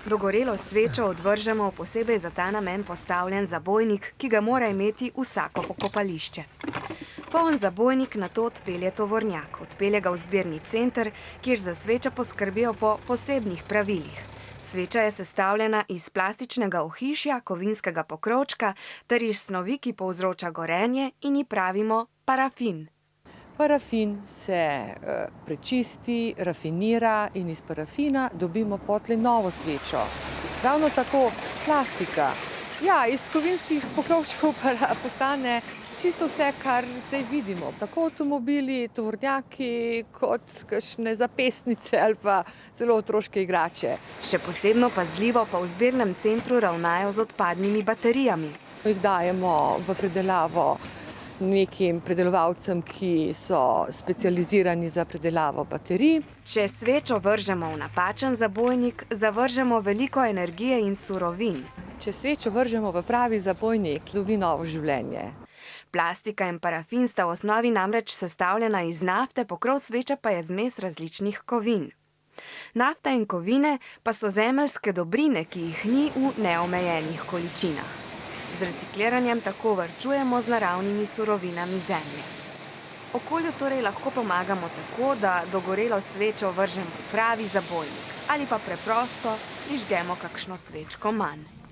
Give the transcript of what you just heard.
Dogorelo svečo odvržemo v posebej za ta namen postavljen zabojnik, ki ga mora imeti vsako pokopališče. Poln zabojnik nato odpelje tovornjak, odpelje ga v zbirni center, kjer za svečo poskrbijo po posebnih pravilih. Sveča je sestavljena iz plastičnega ohišja, kovinskega pokrovčka ter iz snovi, ki povzroča gorenje in ji pravimo parafin. Parafin se prečisti, rafinira in iz parafina dobimo potlej novo svečo. Ravno tako plastika. Ja, iz kovinskih pokrovčkov postane čisto vse, kar zdaj vidimo. Tako avtomobili, tovornjaki, kot kakšne zapestnice ali pa celo otroške igrače. Še posebno pazljivo pa v zbirnem centru ravnajo z odpadnimi baterijami. Jih dajemo v predelavo nekim predelovalcem, ki so specializirani za predelavo baterij. Če svečo vržemo v napačen zabojnik, zavržemo veliko energije in surovin. Če svečo vržemo v pravi zabojnik, dobi novo življenje. Plastika in parafin sta v osnovi namreč sestavljena iz nafte, pokrov sveče pa je zmes različnih kovin. Nafta in kovine pa so zemeljske dobrine, ki jih ni v neomejenih količinah. Z recikliranjem tako varčujemo z naravnimi surovinami zemlje. Okolju torej lahko pomagamo tako, da dogorelo svečo vržemo v pravi zabojnik ali pa preprosto prižgemo kakšno svečko manj.